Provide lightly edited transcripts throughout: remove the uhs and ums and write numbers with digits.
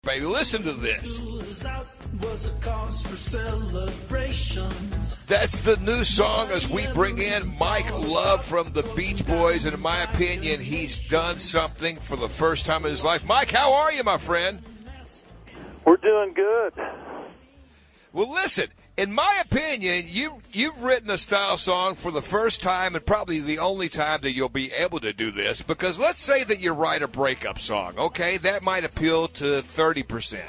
baby. Listen to this. That's the new song as we bring in Mike Love from the Beach Boys. And in my opinion, he's done something for the first time in his life. Mike, how are you, my friend? We're doing good. Well, listen, in my opinion, you've written a style song for the first time and probably the only time that you'll be able to do this, because let's say that you write a breakup song, okay? That might appeal to 30%.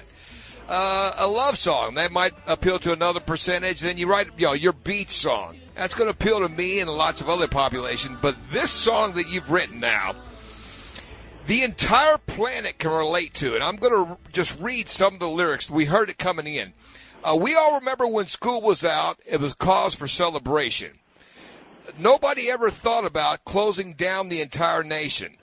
A love song, that might appeal to another percentage. Then you write, your beach song. That's going to appeal to me and lots of other population. But this song that you've written now, the entire planet can relate to it. I'm going to just read some of the lyrics. We heard it coming in. We all remember when school was out, it was cause for celebration. Nobody ever thought about closing down the entire nation.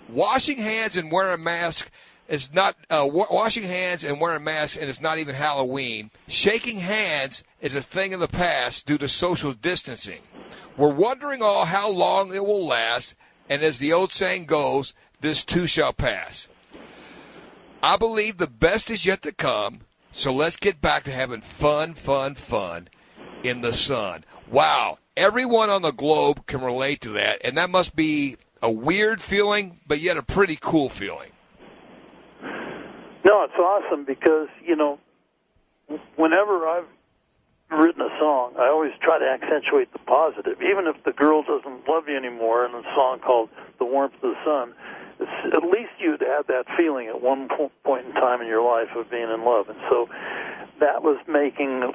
Washing hands and wearing a mask is not washing hands and wearing a mask, and it's not even Halloween. Shaking hands is a thing of the past due to social distancing. We're wondering all how long it will last, and as the old saying goes, this too shall pass. I believe the best is yet to come. So let's get back to having fun in the sun. Wow. Everyone on the globe can relate to that, and that must be a weird feeling, but yet a pretty cool feeling. No, it's awesome because, whenever I've written a song, I always try to accentuate the positive. Even if the girl doesn't love you anymore in a song called The Warmth of the Sun, at least you'd had that feeling at one point in time in your life of being in love. And so that was making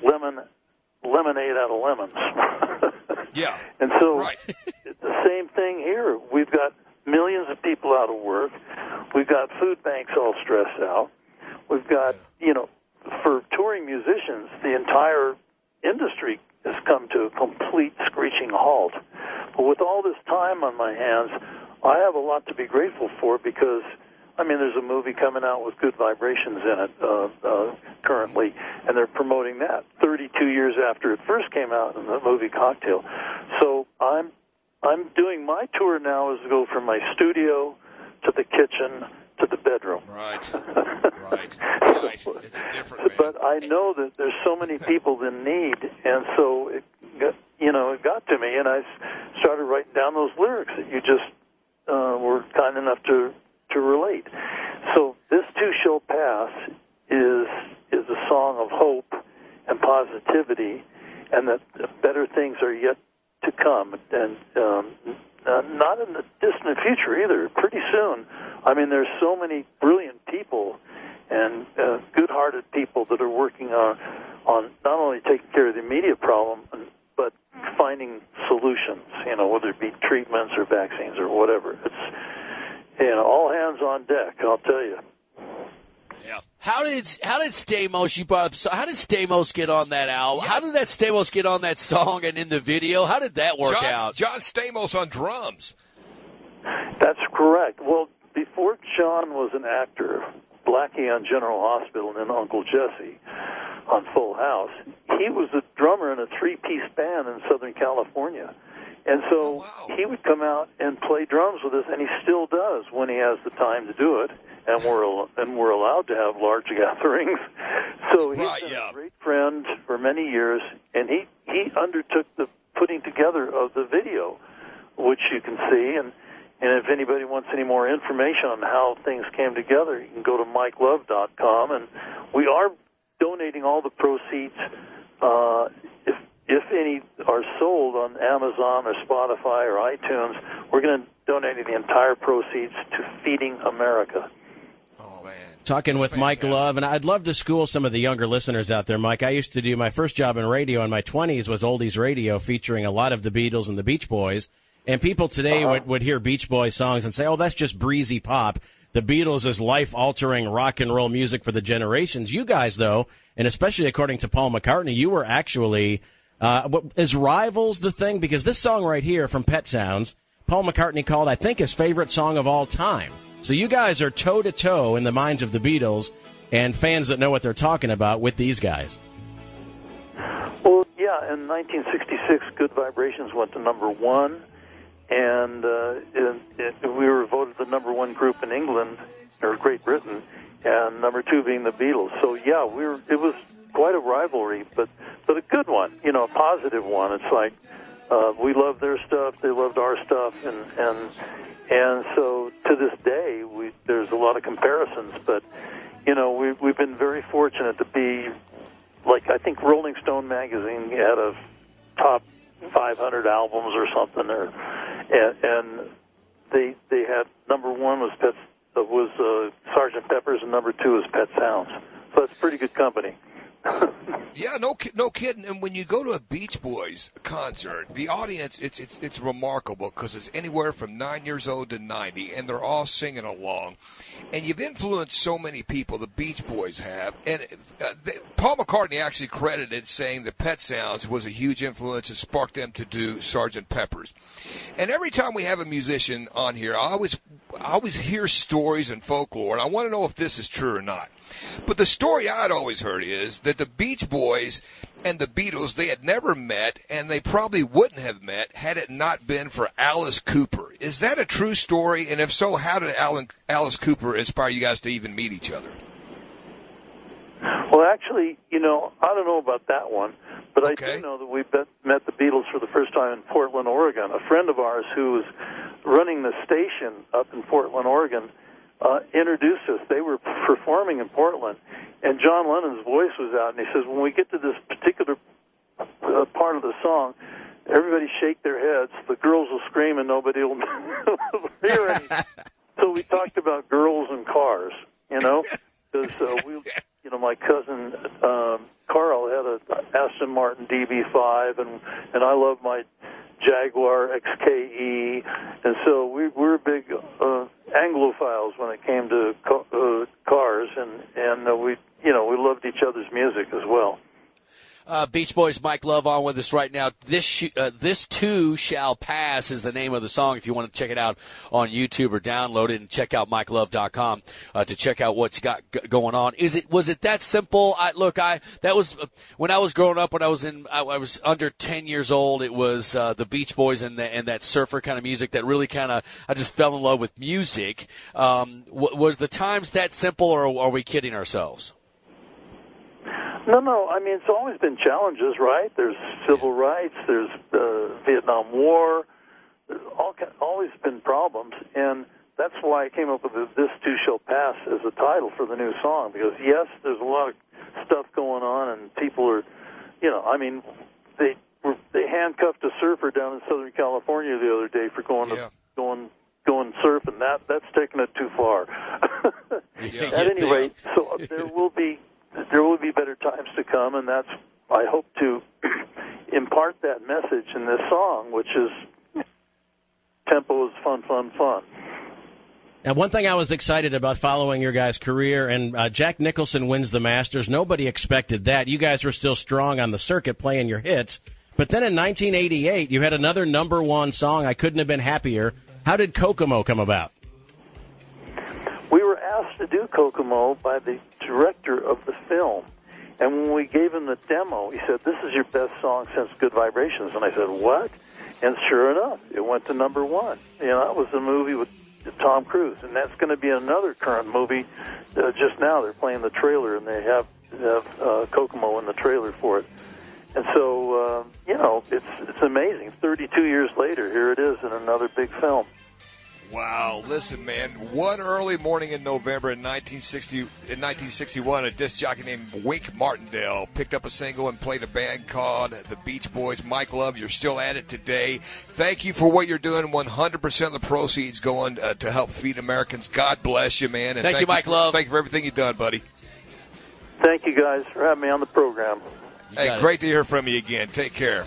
lemonade out of lemons. Yeah. And so right. It's the same thing here. We've got millions of people out of work. We've got food banks all stressed out. We've got, for touring musicians, the entire industry has come to a complete screeching halt. But with all this time on my hands, I have a lot to be grateful for because, there's a movie coming out with Good Vibrations in it currently, and they're promoting that 32 years after it first came out in the movie Cocktail. So I'm doing my tour now is to go from my studio to the kitchen to the bedroom. Right. It's different, man. But I know that there's so many people in need, and so it got to me, and I started writing down those lyrics that you just were kind enough to relate. So this too shall pass is a song of hope and positivity, and that better things are yet to come, and not in the distant future either. Pretty soon. There's so many brilliant people and good-hearted people that are working on not only taking care of the immediate problem, but finding solutions, whether it be treatments or vaccines or whatever. It's, all hands on deck, I'll tell you. Yeah. How did Stamos, you brought up, how did Stamos get on that album? Yeah. How did that Stamos get on that song and in the video? How did that work out? John Stamos on drums. That's correct. Well, before John was an actor, Blackie on General Hospital and then Uncle Jesse on Full House, he was a drummer in a three-piece band in Southern California. And so he would come out and play drums with us, and he still does when he has the time to do it, and we're allowed to have large gatherings. So he's been a great friend for many years, and he undertook the putting together of the video, which you can see, and if anybody wants any more information on how things came together, you can go to MikeLove.com, and we are donating all the proceeds. If any are sold on Amazon or Spotify or iTunes, we're going to donate the entire proceeds to Feeding America. Oh, man. Talking with Mike Love, and I'd love to school some of the younger listeners out there, Mike. I used to do my first job in radio in my 20s was oldies radio, featuring a lot of the Beatles and the Beach Boys. And people today would hear Beach Boys songs and say, oh, that's just breezy pop. The Beatles is life-altering rock and roll music for the generations. You guys, though, and especially according to Paul McCartney, you were actually, is Rivals the thing? Because this song right here from Pet Sounds, Paul McCartney called, I think, his favorite song of all time. So you guys are toe-to-toe in the minds of the Beatles and fans that know what they're talking about with these guys. Well, yeah, in 1966, Good Vibrations went to #1. And we were voted the #1 group in England, or Great Britain, and number 2 being the Beatles. So yeah, it was quite a rivalry, but a good one, a positive one. It's like we loved their stuff, they loved our stuff, and so to this day there's a lot of comparisons, but we've been very fortunate to be, like, I think Rolling Stone magazine had a top 500 albums or something, and they had number 1 was Sgt. Pepper's, and number 2 is Pet Sounds. So it's pretty good company. Yeah, no kidding. And when you go to a Beach Boys concert, the audience, it's remarkable because it's anywhere from 9 years old to 90, and they're all singing along. And you've influenced so many people, the Beach Boys have. And Paul McCartney actually credited saying that Pet Sounds was a huge influence and sparked them to do Sgt. Pepper's. And every time we have a musician on here, I always hear stories and folklore, and I want to know if this is true or not. But the story I'd always heard is that the Beach Boys and the Beatles, they had never met, and they probably wouldn't have met had it not been for Alice Cooper. Is that a true story? And if so, how did Alice Cooper inspire you guys to even meet each other? Well, actually, I don't know about that one, but Okay. I do know that we met the Beatles for the first time in Portland, Oregon. A friend of ours who was running the station up in Portland, Oregon, introduced us. They were performing in Portland, and John Lennon's voice was out, and he says, when we get to this particular part of the song, everybody shake their heads, the girls will scream and nobody will hear anything. So we talked about girls and cars, because my cousin Carl had an Aston Martin DB5, and I love my Jaguar XKE, and so we were big Anglophiles when it came to cars, and we loved each other's music as well. Beach Boys, Mike Love on with us right now. This Too Shall Pass is the name of the song. If you want to check it out on YouTube or download it, and check out MikeLove.com to check out what's got going on. Was it that simple? That was when I was growing up. When I was under 10 years old. It was the Beach Boys and that surfer kind of music that really I just fell in love with music. Was the times that simple, or are we kidding ourselves? No. I mean, it's always been challenges, right? There's civil rights. There's Vietnam War. There's always been problems, and that's why I came up with "This Too Shall Pass" as a title for the new song. Because yes, there's a lot of stuff going on, and people are, they handcuffed a surfer down in Southern California the other day for going surfing. That's taking it too far. At any rate, so there will be better times to come, and that's, I hope to impart that message in this song, which is tempo is fun. And one thing I was excited about following your guys' career, and Jack Nicholson wins the Masters. Nobody expected that. You guys were still strong on the circuit playing your hits. But then in 1988, you had another number 1 song, I Couldn't Have Been Happier. How did Kokomo come about? We were asked to do Kokomo by the director of the film. And when we gave him the demo, he said, "This is your best song since Good Vibrations." And I said, "What?" And sure enough, it went to number 1. That was the movie with Tom Cruise. And that's going to be another current movie. Just now they're playing the trailer, and they have Kokomo in the trailer for it. And so, it's amazing. 32 years later, here it is in another big film. Wow, listen, man. One early morning in November in 1961, a disc jockey named Wink Martindale picked up a single and played a band called the Beach Boys. Mike Love, you're still at it today. Thank you for what you're doing. 100% of the proceeds going to help feed Americans. God bless you, man. And thank you, Mike Love. Thank you for everything you've done, buddy. Thank you, guys, for having me on the program. Hey, great to hear from you again. Take care.